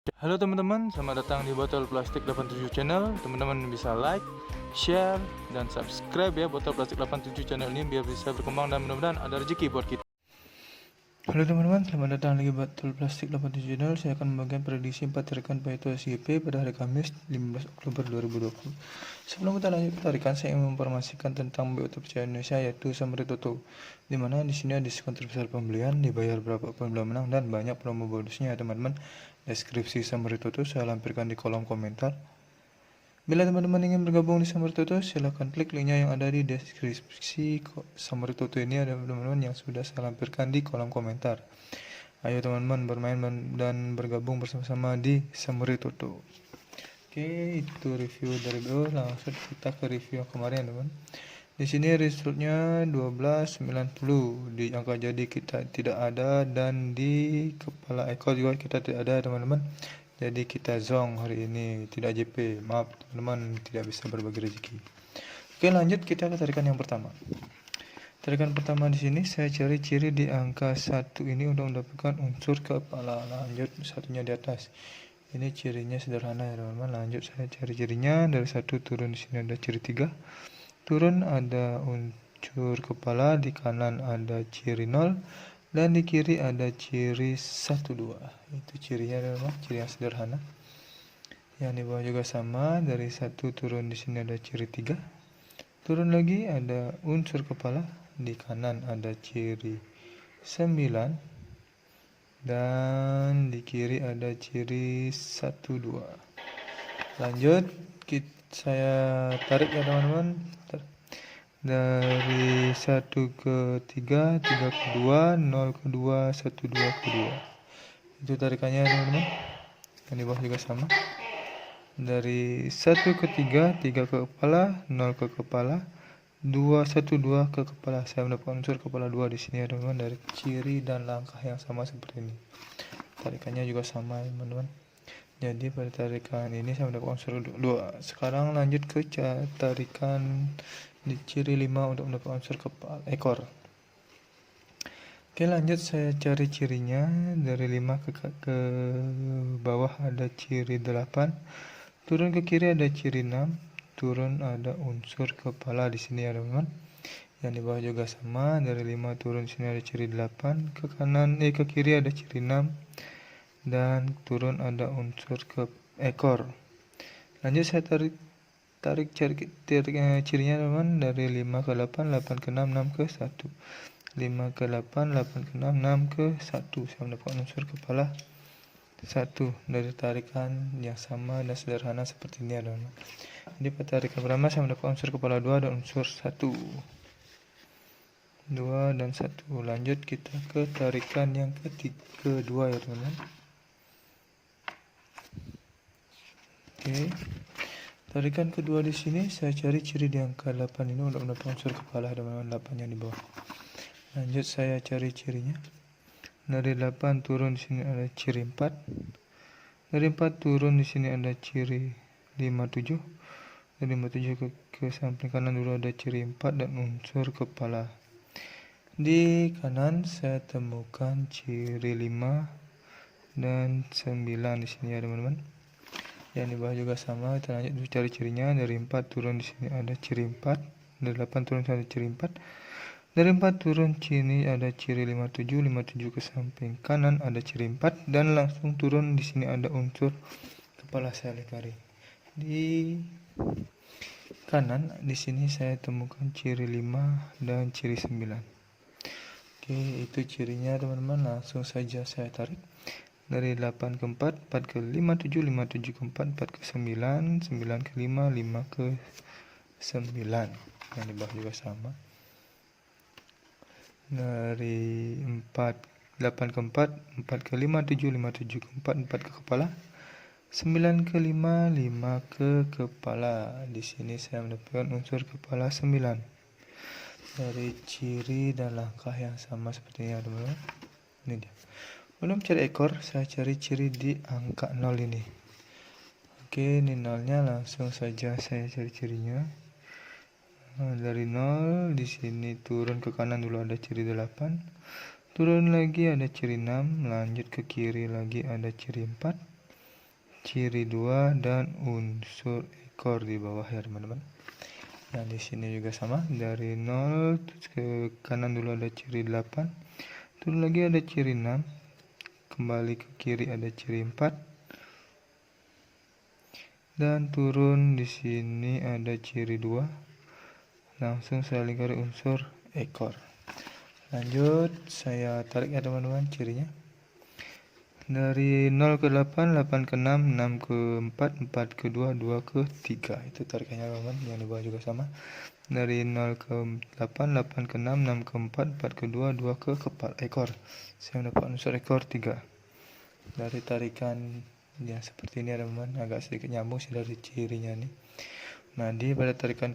Halo teman-teman, selamat datang di Botol Plastik 87 Channel. Teman-teman bisa like, share, dan subscribe ya Botol Plastik 87 Channel ini biar bisa berkembang dan mudah-mudahan ada rezeki buat kita. Halo teman-teman, selamat datang lagi Botol Plastik 87 Channel. Saya akan membagikan prediksi 4 tarikan Pareto SGP pada hari Kamis 15 Oktober 2020. Sebelum kita lanjut ke tarikan, saya ingin menginformasikan tentang BU terpercaya Indonesia yaitu Summary Toto, di mana di sini ada diskon terbesar pembelian, dibayar berapapun belum menang, dan banyak promo bonusnya ya teman-teman. Deskripsi Summary Toto saya lampirkan di kolom komentar. Bila teman-teman ingin bergabung di Summary Toto, silahkan klik linknya yang ada di deskripsi Summary Toto ini. Ada teman-teman yang sudah saya lampirkan di kolom komentar. Ayo teman-teman bermain dan bergabung bersama-sama di Summary Toto. Oke, itu review dari BO. Langsung kita ke review yang kemarin teman. Di sini resultnya 1290. Di angka jadi kita tidak ada, dan di kepala ekor juga kita tidak ada teman-teman. Jadi kita zong hari ini, tidak JP. Maaf teman-teman, tidak bisa berbagi rezeki. Oke, lanjut kita ke tarikan yang pertama. Tarikan pertama di sini saya cari ciri di angka 1 ini untuk mendapatkan unsur kepala. Lanjut satunya di atas. Ini cirinya sederhana ya teman-teman. Lanjut saya cari cirinya. Dari 1 turun, di sini ada ciri 3. Turun ada unsur kepala, di kanan ada ciri 0, dan di kiri ada ciri 1, 2. Itu cirinya teman-teman, ciri yang sederhana. Yang di bawah juga sama. Dari 1 turun, di sini ada ciri 3. Turun lagi ada unsur kepala, di kanan ada ciri 9, dan di kiri ada ciri 1, 2. Lanjut saya tarik ya teman-teman. Dari 1 ke 3, 3 ke 2, 0 ke 2, 1, 2 ke 2. Itu tarikannya teman-teman. Yang di bawah juga sama. Dari 1 ke 3, 3 ke kepala, 0 ke kepala, 2, 1, 2 ke kepala. Saya mendapatkan unsur kepala 2 di sini ya teman-teman, dari ciri dan langkah yang sama seperti ini. Tarikannya juga sama ya teman-teman. Jadi pada tarikan ini saya mendapatkan unsur 2. Sekarang lanjut ke tarikan di ciri 5 untuk mendapatkan unsur kepala ekor. Oke, lanjut saya cari cirinya. Dari 5 ke bawah ada ciri 8. Turun ke kiri ada ciri 6. Turun ada unsur kepala di sini ya teman-teman. Yang di bawah juga sama. Dari 5 turun, di sini ada ciri 8. Ke kiri ada ciri 6. Dan turun ada unsur ke ekor. Lanjut saya tarik cirinya teman. Dari 5 ke 8, 8 ke 6, 6 ke 1. 5 ke 8, 8 ke 6, 6 ke 1. Saya mendapatkan unsur kepala 1 dari tarikan yang sama dan sederhana seperti ini teman. Jadi pada tarikan pertama saya mendapatkan unsur kepala 2 dan unsur 1. 2 dan 1. Lanjut kita ke tarikan yang kedua ya teman-teman. Oke. Tarikan kedua di sini saya cari ciri di angka 8 ini untuk mendapatkan unsur kepala teman-teman, 8 yang di bawah. Lanjut saya cari cirinya. Dari 8 turun, di sini ada ciri 4. Dari 4 turun, di sini ada ciri 57. Dari 57 ke samping kanan dulu ada ciri 4 dan unsur kepala. Di kanan saya temukan ciri 5 dan 9 di sini ya teman-teman. Yang di bawah juga sama. Kita lanjut cari cirinya. Dari 4 turun, di sini ada ciri 4. Dari 8 turun, ada ciri 4. Dari 4 turun, sini ada ciri 57. 57 ke samping kanan ada ciri 4. Dan langsung turun, di sini ada unsur kepala. Saya lingkari. Di kanan di sini saya temukan ciri 5 dan ciri 9. Oke, itu cirinya teman-teman. Langsung saja saya tarik. Dari 8 ke 4, 4 ke 5, 7, 5, 7 ke 4, 4 ke 9, 9 ke 5, 5 ke 9. Yang di bawah juga sama. Dari 8 ke 4, 4 ke 5, 7, 5, 7 ke 4, 4 ke kepala. 9 ke 5, 5 ke kepala. Di sini saya mendapatkan unsur kepala 9. Dari ciri dan langkah yang sama seperti ini teman-teman. Ini dia. Belum cari ekor, saya cari ciri di angka 0 ini. Oke, ini 0-nya, langsung saja saya cari cirinya. Dari 0, di sini turun ke kanan dulu ada ciri 8. Turun lagi ada ciri 6, lanjut ke kiri lagi ada ciri 4. ciri 2 dan unsur ekor di bawah ya teman-teman. Nah di sini juga sama, dari 0 ke kanan dulu ada ciri 8, turun lagi ada ciri 6, kembali ke kiri ada ciri 4, dan turun di sini ada ciri 2, langsung saya lingkari unsur ekor. Lanjut saya tarik ya teman-teman cirinya. Dari 0 ke 8, 8 ke 6, 6 ke 4, 4 ke 2, 2 ke 3. Itu tarikannya teman-teman, yang di bawah juga sama. Dari 0 ke 8, 8 ke 6, 6 ke 4, 4 ke 2, 2 ke kepala ekor. Saya mendapat unsur ekor 3. Dari tarikan yang seperti ini teman-teman, agak sedikit nyambung sih dari cirinya nih. Nah di pada tarikan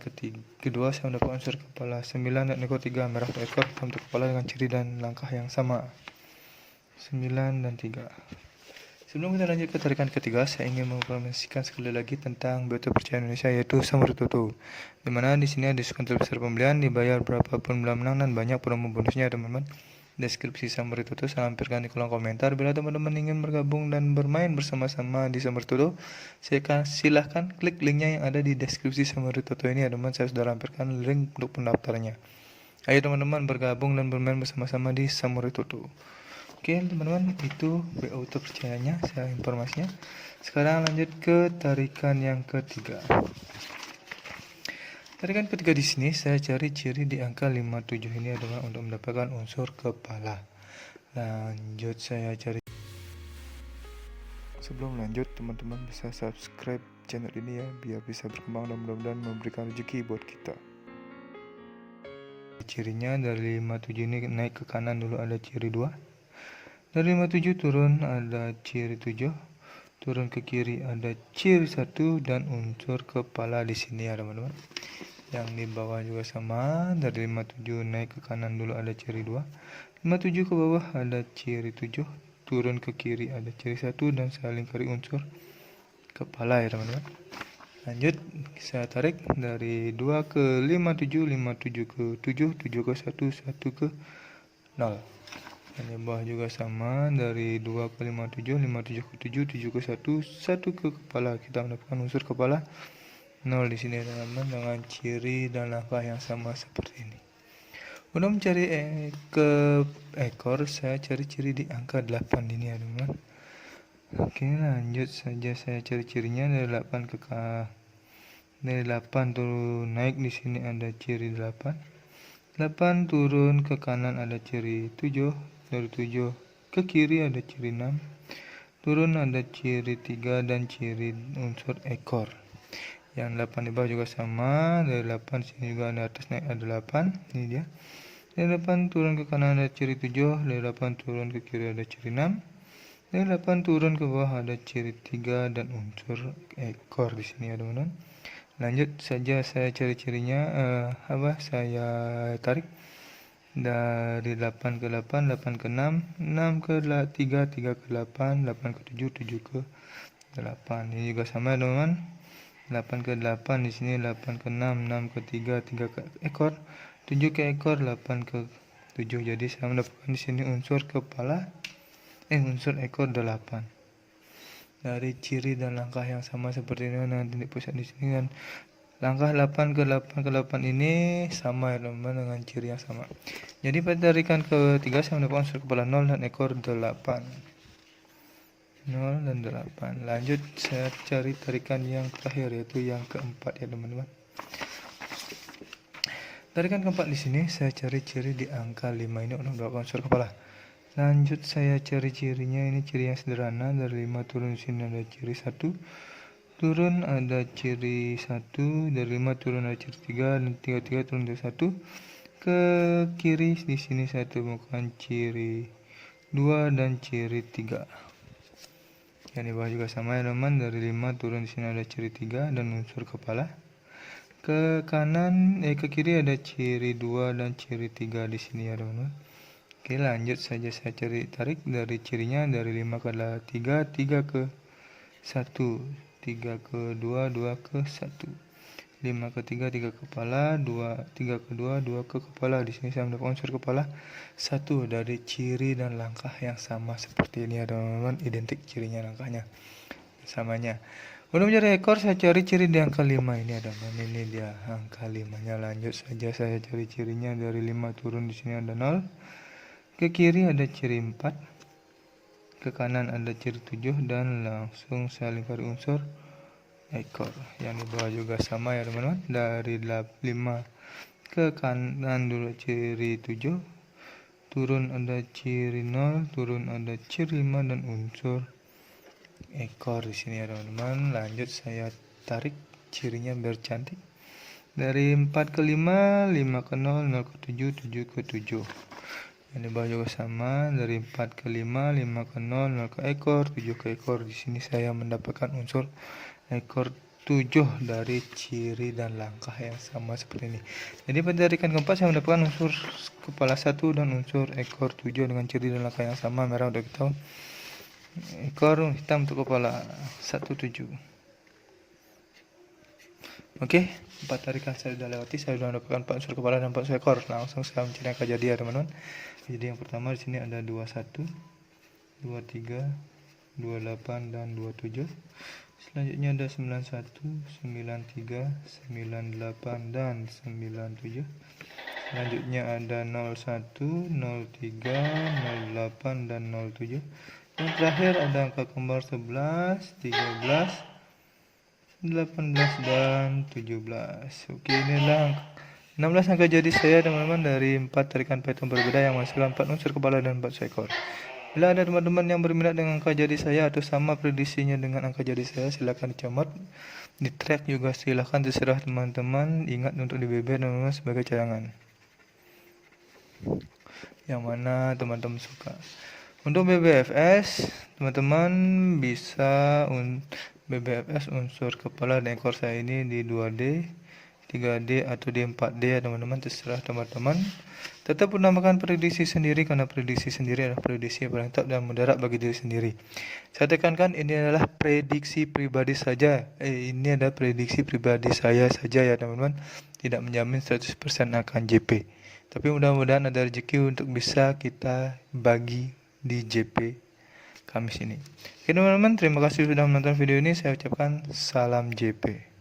kedua saya mendapat unsur kepala 9 dan ekor 3, merah ekor untuk kepala dengan ciri dan langkah yang sama. 9 dan 3. Sebelum kita lanjut ke tarikan ketiga, saya ingin menginformasikan sekali lagi tentang Biotope Percaya Indonesia, yaitu Samuritutu. Dimana di sini ada diskon terbesar pembelian, dibayar berapapun bila menang, dan banyak promo bonusnya teman-teman. Deskripsi Samuritutu saya lampirkan di kolom komentar. Bila teman-teman ingin bergabung dan bermain bersama-sama di Samuritutu, silahkan klik linknya yang ada di deskripsi Samuritutu ini ya teman-teman. Saya sudah lampirkan link untuk pendaftarannya. Ayo teman-teman bergabung dan bermain bersama-sama di Samuritutu. Oke teman-teman, itu Biotope percayanya, saya informasinya. Sekarang lanjut ke tarikan yang ketiga. Tarikan ketiga di sini saya cari ciri di angka 57 ini adalah untuk mendapatkan unsur kepala. Lanjut saya cari. Sebelum lanjut, teman-teman bisa subscribe channel ini ya, biar bisa berkembang dan mudah-mudahan memberikan rezeki buat kita. Cirinya dari 57 ini naik ke kanan dulu ada ciri 2. Dari 57 turun ada ciri 7, turun ke kiri ada ciri 1 dan unsur kepala di sini ya teman-teman. Yang di bawah juga sama, dari 57 naik ke kanan dulu ada ciri 2, 57 ke bawah ada ciri 7, turun ke kiri ada ciri 1 dan saya lingkari unsur kepala ya teman-teman. Lanjut saya tarik dari 2 ke 57, 57 ke 7, 7 ke 1, 1 ke 0. Dan di bawah juga sama, dari 2 ke 57, 57 ke 7, 7 ke 1, 1 ke kepala. Kita mendapatkan unsur kepala 0 di sini teman-teman, dengan ciri dan langkah yang sama seperti ini. Untuk mencari ke ekor, saya cari ciri di angka 8 ini ya teman-teman. Oke, lanjut saja saya cari cirinya dari 8 ke dari 8 turun naik di sini ada ciri 8. 8 turun ke kanan ada ciri 7, dari 7 ke kiri ada ciri 6, turun ada ciri 3 dan ciri unsur ekor. Yang 8 di bawah juga sama, dari 8 sini juga ada atas naik ada 8, ini dia. Dari 8 turun ke kanan ada ciri 7, dari 8 turun ke kiri ada ciri 6, dari 8 turun ke bawah ada ciri 3 dan unsur ekor di sini ya teman-teman. Lanjut saja saya cari cirinya, saya tarik dari 8 ke 8, 8 ke 6, 6 ke 3, 3 ke 8, 8 ke 7, 7 ke 8. Ini juga sama teman-teman. 8 ke 8 di sini, 8 ke 6, 6 ke 3, 3 ke ekor, 7 ke ekor, 8 ke 7. Jadi saya mendapatkan di sini unsur kepala unsur ekor 8. Dari ciri dan langkah yang sama seperti ini, nanti di pusat di sini, dan langkah 8 ke 8 ke 8 ini sama ya teman-teman, dengan ciri yang sama. Jadi pada tarikan ketiga saya mendapatkan unsur kepala 0 dan ekor 8. 0 dan 8. Lanjut saya cari tarikan yang terakhir, yaitu yang keempat ya teman-teman. Tarikan keempat di sini saya cari ciri di angka 5 ini untuk mendapatkan unsur kepala. Lanjut saya cari cirinya, ini ciri yang sederhana, dari 5 turun sini ada ciri 1, turun ada ciri 1, dari 5 turun ada ciri 3 dan 3 turun dari 1. Ke kiri di sini saya temukan ciri 2 dan ciri 3. Yang di bawah juga sama ya teman, dari 5 turun di sini ada ciri 3 dan unsur kepala. Ke kanan ke kiri ada ciri 2 dan ciri 3 di sini ya teman-teman. Oke, lanjut saja saya tarik dari cirinya, dari 5 ke 3, 3 ke 1, 3 ke 2, 2 ke 1, 5 ke 3, 3 ke kepala, 2, 3 ke 2, 2 ke kepala. Di sini saya mendapat unsur kepala 1 dari ciri dan langkah yang sama seperti ini ya teman-teman, identik cirinya langkahnya. samanya. Untuk mencari ekor, saya cari ciri di angka 5 ini ada mana? Ini dia angka 5-nya. Lanjut saja saya cari cirinya. Dari 5 turun, di sini ada 0. Ke kiri ada ciri 4. Ke kanan ada ciri 7 dan langsung saya lingkari unsur ekor. Yang di bawah juga sama ya teman-teman. Dari 5 ke kanan dulu ciri 7. Turun ada ciri 0, turun ada ciri 5 dan unsur ekor di sini ya teman-teman. Lanjut saya tarik cirinya biar cantik. Dari 4 ke 5, 5 ke 0, 0 ke 7, 7 ke 7. Yang di bawah juga sama, dari 4 ke 5, 5 ke 0, 0 ke ekor, 7 ke ekor. Di sini saya mendapatkan unsur ekor 7 dari ciri dan langkah yang sama seperti ini. Jadi pada tarikan keempat saya mendapatkan unsur kepala 1 dan unsur ekor 7 dengan ciri dan langkah yang sama. Merah udah kita tahu. Ekor hitam untuk kepala 17. Oke, 4 tarikan saya sudah lewati. Saya sudah mendapatkan 4 unsur kepala dan 4 unsur ekor. Langsung saya mencari angka jadi ya teman-teman. Jadi yang pertama di sini ada 21, 23, 28 dan 27. Selanjutnya ada 91, 93, 98 dan 97. Selanjutnya ada 01, 03, 08 dan 07. Yang terakhir ada angka kembar 11, 13, 18 dan 17. Oke, inilah 16 angka jadi saya teman-teman dari 4 tarikan python berbeda yang menghasilkan 4 unsur kepala dan 4 unsur ekor. Bila ada teman-teman yang berminat dengan angka jadi saya atau sama prediksinya dengan angka jadi saya, silahkan dicomot. Di track juga silahkan terserah teman-teman. Ingat untuk di BB teman-teman sebagai cadangan. Yang mana teman-teman suka. Untuk BBFS, teman-teman bisa BBFS unsur kepala dan ekor saya ini di 2D, 3D atau di 4D ya teman-teman, terserah teman-teman. Tetap menambahkan prediksi sendiri karena prediksi sendiri adalah prediksi yang paling tepat dan mudarat bagi diri sendiri. Saya tekankan ini adalah prediksi pribadi saja. Ini adalah prediksi pribadi saya saja ya teman-teman. Tidak menjamin 100% akan JP. Tapi mudah-mudahan ada rezeki untuk bisa kita bagi di JP Kamis ini. Oke teman-teman, terima kasih sudah menonton video ini. Saya ucapkan salam JP.